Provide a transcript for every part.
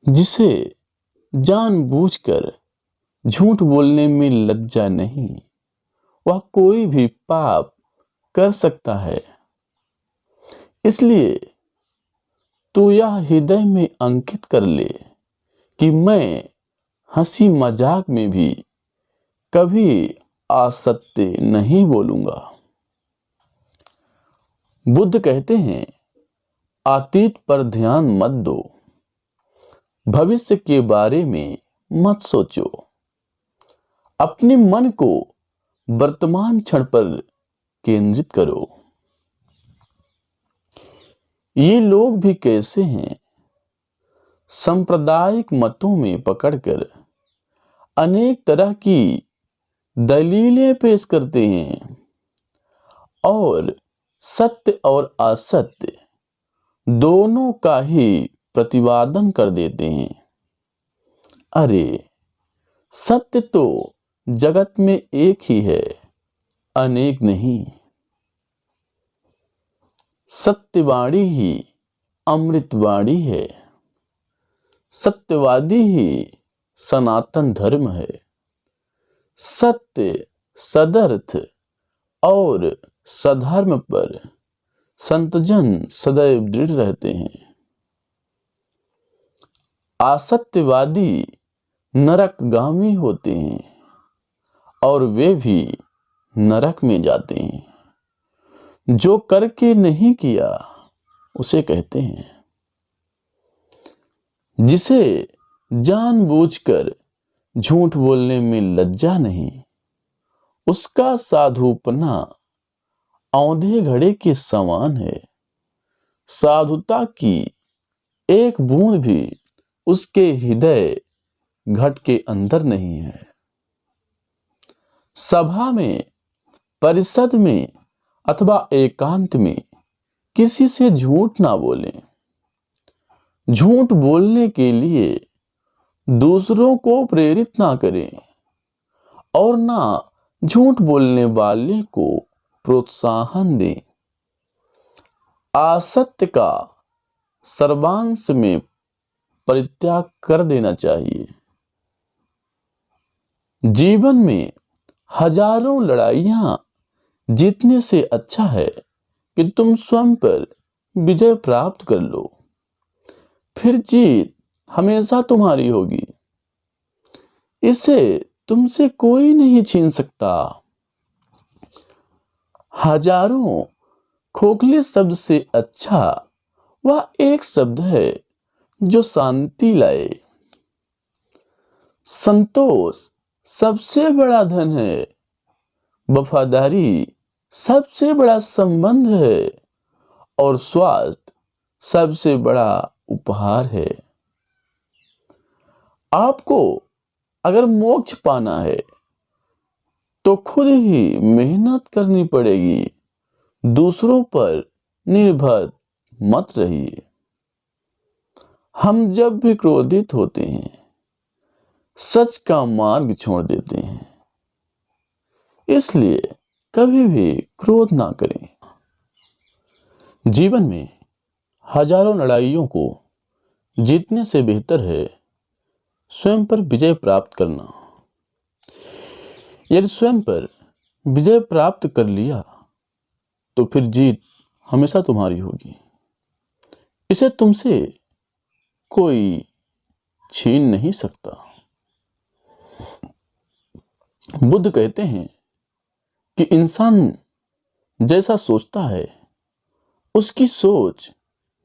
जिसे जानबूझकर झूठ बोलने में लज्जा नहीं, वह कोई भी पाप कर सकता है। इसलिए तू यह हृदय में अंकित कर ले कि मैं हंसी मजाक में भी कभी असत्य नहीं बोलूंगा। बुद्ध कहते हैं, अतीत पर ध्यान मत दो, भविष्य के बारे में मत सोचो, अपने मन को वर्तमान क्षण पर केंद्रित करो। ये लोग भी कैसे हैं, सांप्रदायिक मतों में पकड़कर अनेक तरह की दलीलें पेश करते हैं और सत्य और असत्य दोनों का ही प्रतिपादन कर देते हैं। अरे, सत्य तो जगत में एक ही है, अनेक नहीं। सत्यवाणी ही अमृतवाणी है, सत्यवादी ही सनातन धर्म है। सत्य, सदर्थ और सधर्म पर संतजन सदैव दृढ़ रहते हैं। असत्यवादी नरकगामी होते हैं और वे भी नरक में जाते हैं। जो करके नहीं किया उसे कहते हैं। जिसे जानबूझकर झूठ बोलने में लज्जा नहीं, उसका साधुपना औंधे घड़े के समान है। साधुता की एक बूंद भी उसके हृदय घट के अंदर नहीं है। सभा में, परिषद में अथवा एकांत में किसी से झूठ ना बोलें। झूठ बोलने के लिए दूसरों को प्रेरित ना करें और ना झूठ बोलने वाले को प्रोत्साहन दें। असत्य का सर्वांश में परित्याग कर देना चाहिए। जीवन में हजारों लड़ाइयां जीतने से अच्छा है कि तुम स्वयं पर विजय प्राप्त कर लो, फिर जीत हमेशा तुम्हारी होगी। इसे तुमसे कोई नहीं छीन सकता। हजारों खोखले शब्द से अच्छा वह एक शब्द है जो शांति लाए। संतोष सबसे बड़ा धन है, वफादारी सबसे बड़ा संबंध है और स्वास्थ्य सबसे बड़ा उपहार है। आपको अगर मोक्ष पाना है तो खुद ही मेहनत करनी पड़ेगी। दूसरों पर निर्भर मत रहिए। हम जब भी क्रोधित होते हैं, सच का मार्ग छोड़ देते हैं। इसलिए कभी भी क्रोध ना करें। जीवन में हजारों लड़ाइयों को जीतने से बेहतर है स्वयं पर विजय प्राप्त करना। यदि स्वयं पर विजय प्राप्त कर लिया तो फिर जीत हमेशा तुम्हारी होगी। इसे तुमसे कोई छीन नहीं सकता। बुद्ध कहते हैं कि इंसान जैसा सोचता है, उसकी सोच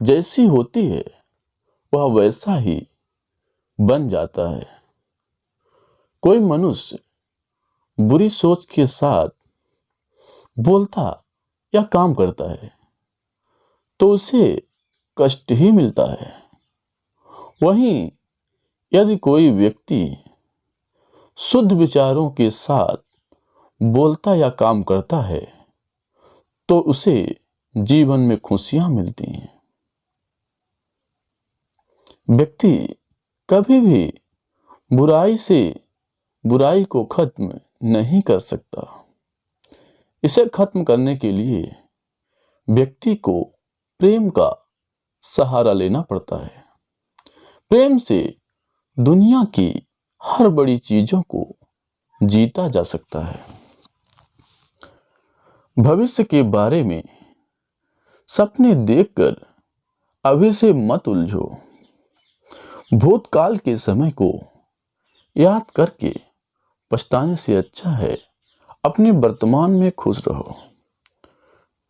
जैसी होती है, वह वैसा ही बन जाता है। कोई मनुष्य बुरी सोच के साथ बोलता या काम करता है तो उसे कष्ट ही मिलता है। वहीं यदि कोई व्यक्ति शुद्ध विचारों के साथ बोलता या काम करता है तो उसे जीवन में खुशियां मिलती हैं। व्यक्ति कभी भी बुराई से बुराई को खत्म नहीं कर सकता। इसे खत्म करने के लिए व्यक्ति को प्रेम का सहारा लेना पड़ता है। प्रेम से दुनिया की हर बड़ी चीजों को जीता जा सकता है। भविष्य के बारे में सपने देखकर अभी से मत उलझो। भूतकाल के समय को याद करके पछताने से अच्छा है अपने वर्तमान में खुश रहो।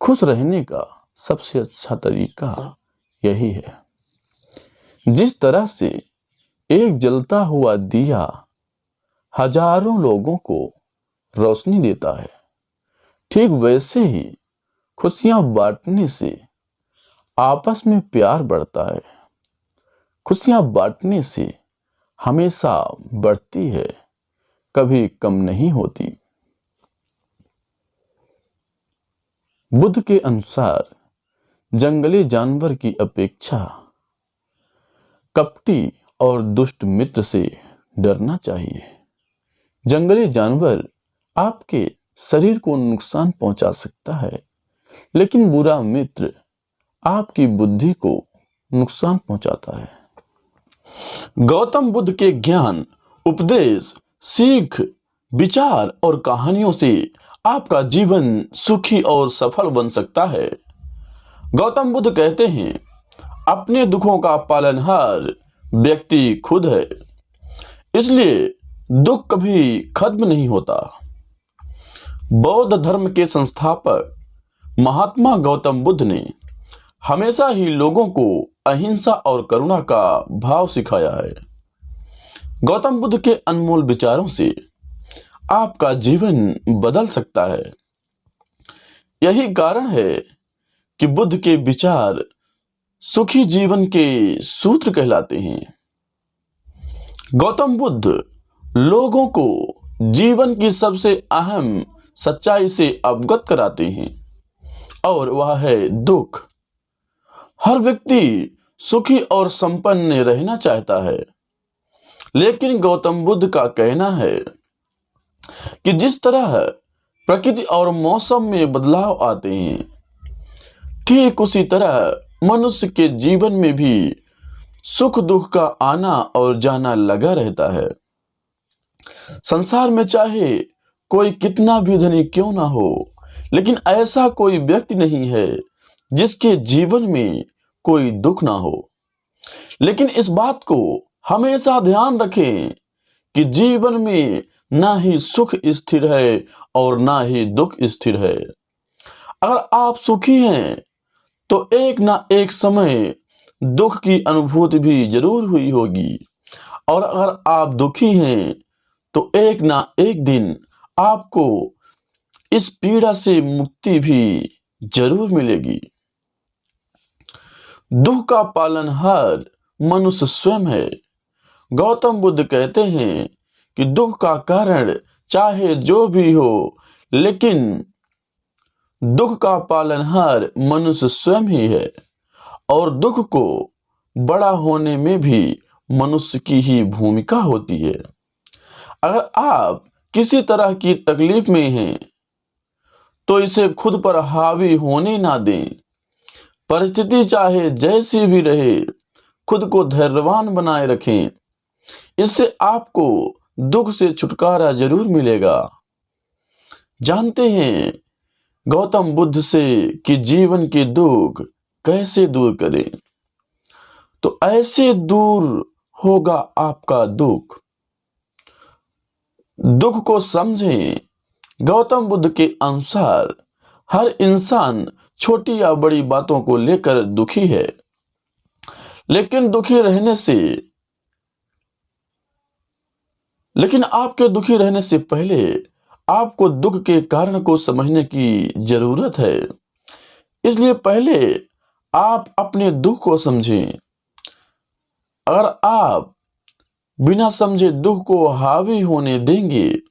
खुश रहने का सबसे अच्छा तरीका यही है। जिस तरह से एक जलता हुआ दिया हजारों लोगों को रोशनी देता है, ठीक वैसे ही खुशियां बांटने से आपस में प्यार बढ़ता है। खुशियां बांटने से हमेशा बढ़ती है, कभी कम नहीं होती। बुद्ध के अनुसार जंगली जानवर की अपेक्षा कपटी और दुष्ट मित्र से डरना चाहिए। जंगली जानवर आपके शरीर को नुकसान पहुंचा सकता है, लेकिन बुरा मित्र आपकी बुद्धि को नुकसान पहुंचाता है। गौतम बुद्ध के ज्ञान, उपदेश, सीख, विचार और कहानियों से आपका जीवन सुखी और सफल बन सकता है। गौतम बुद्ध कहते हैं, अपने दुखों का पालनहार व्यक्ति खुद है, इसलिए दुख कभी खत्म नहीं होता। बौद्ध धर्म के संस्थापक महात्मा गौतम बुद्ध ने हमेशा ही लोगों को अहिंसा और करुणा का भाव सिखाया है। गौतम बुद्ध के अनमोल विचारों से आपका जीवन बदल सकता है। यही कारण है कि बुद्ध के विचार सुखी जीवन के सूत्र कहलाते हैं। गौतम बुद्ध लोगों को जीवन की सबसे अहम सच्चाई से अवगत कराते हैं, और वह है दुख। हर व्यक्ति सुखी और संपन्न रहना चाहता है, लेकिन गौतम बुद्ध का कहना है कि जिस तरह प्रकृति और मौसम में बदलाव आते हैं, ठीक उसी तरह मनुष्य के जीवन में भी सुख दुख का आना और जाना लगा रहता है। संसार में चाहे कोई कितना भी धनी क्यों ना हो, लेकिन ऐसा कोई व्यक्ति नहीं है जिसके जीवन में कोई दुख ना हो। लेकिन इस बात को हमेशा ध्यान रखें कि जीवन में ना ही सुख स्थिर है और ना ही दुख स्थिर है। अगर आप सुखी हैं तो एक ना एक समय दुख की अनुभूति भी जरूर हुई होगी, और अगर आप दुखी हैं तो एक ना एक दिन आपको इस पीड़ा से मुक्ति भी जरूर मिलेगी। दुख का पालनहार मनुष्य स्वयं है। गौतम बुद्ध कहते हैं कि दुख का कारण चाहे जो भी हो, लेकिन दुख का पालनहार मनुष्य स्वयं ही है, और दुख को बड़ा होने में भी मनुष्य की ही भूमिका होती है। अगर आप किसी तरह की तकलीफ में हैं तो इसे खुद पर हावी होने ना दें। परिस्थिति चाहे जैसी भी रहे, खुद को धैर्यवान बनाए रखें। इससे आपको दुख से छुटकारा जरूर मिलेगा। जानते हैं गौतम बुद्ध से कि जीवन के दुख कैसे दूर करें, तो ऐसे दूर होगा आपका दुख। दुख को समझें। गौतम बुद्ध के अनुसार हर इंसान छोटी या बड़ी बातों को लेकर दुखी है, लेकिन आपके दुखी रहने से पहले आपको दुख के कारण को समझने की जरूरत है। इसलिए पहले आप अपने दुख को समझें। अगर आप बिना समझे दुख को हावी होने देंगे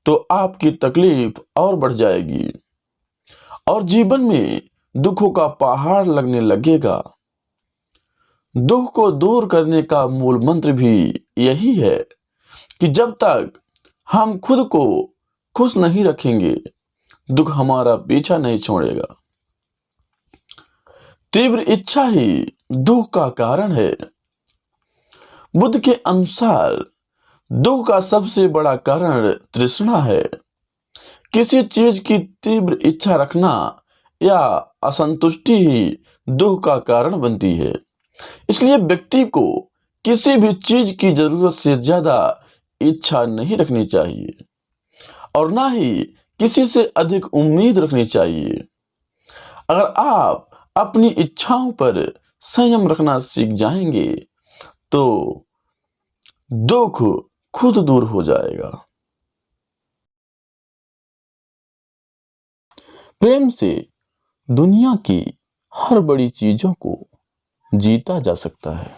तो आपकी तकलीफ और बढ़ जाएगी और जीवन में दुखों का पहाड़ लगने लगेगा। दुख को दूर करने का मूल मंत्र भी यही है कि जब तक हम खुद को खुश नहीं रखेंगे, दुख हमारा पीछा नहीं छोड़ेगा। तीव्र इच्छा ही दुख का कारण है। बुद्ध के अनुसार दुख का सबसे बड़ा कारण तृष्णा है। किसी चीज की तीव्र इच्छा रखना या असंतुष्टि ही दुख का कारण बनती है। इसलिए व्यक्ति को किसी भी चीज की जरूरत से ज्यादा इच्छा नहीं रखनी चाहिए और ना ही किसी से अधिक उम्मीद रखनी चाहिए। अगर आप अपनी इच्छाओं पर संयम रखना सीख जाएंगे तो दुख खुद दूर हो जाएगा। प्रेम से दुनिया की हर बड़ी चीजों को जीता जा सकता है।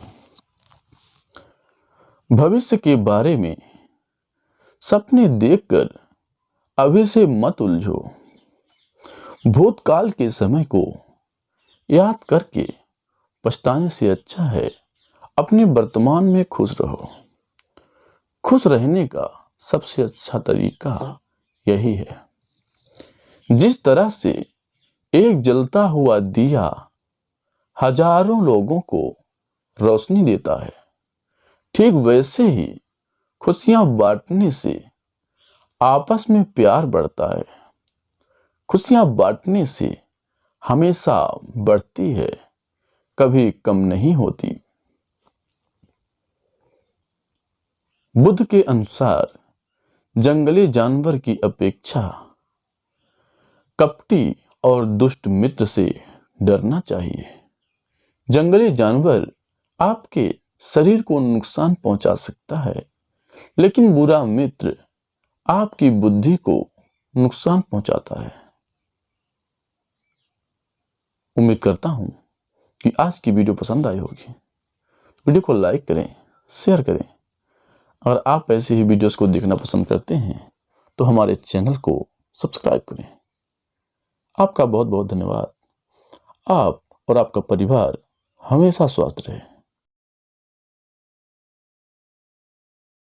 भविष्य के बारे में सपने देखकर अभी से मत उलझो। भूतकाल के समय को याद करके पछताने से अच्छा है अपने वर्तमान में खुश रहो। खुश रहने का सबसे अच्छा तरीका यही है। जिस तरह से एक जलता हुआ दिया हजारों लोगों को रोशनी देता है, ठीक वैसे ही खुशियां बांटने से आपस में प्यार बढ़ता है। खुशियां बांटने से हमेशा बढ़ती है, कभी कम नहीं होती। बुद्ध के अनुसार जंगली जानवर की अपेक्षा कपटी और दुष्ट मित्र से डरना चाहिए। जंगली जानवर आपके शरीर को नुकसान पहुंचा सकता है, लेकिन बुरा मित्र आपकी बुद्धि को नुकसान पहुंचाता है। उम्मीद करता हूं कि आज की वीडियो पसंद आई होगी। वीडियो को लाइक करें, शेयर करें। अगर आप ऐसे ही वीडियोस को देखना पसंद करते हैं तो हमारे चैनल को सब्सक्राइब करें। आपका बहुत बहुत धन्यवाद। आप और आपका परिवार हमेशा स्वस्थ रहे।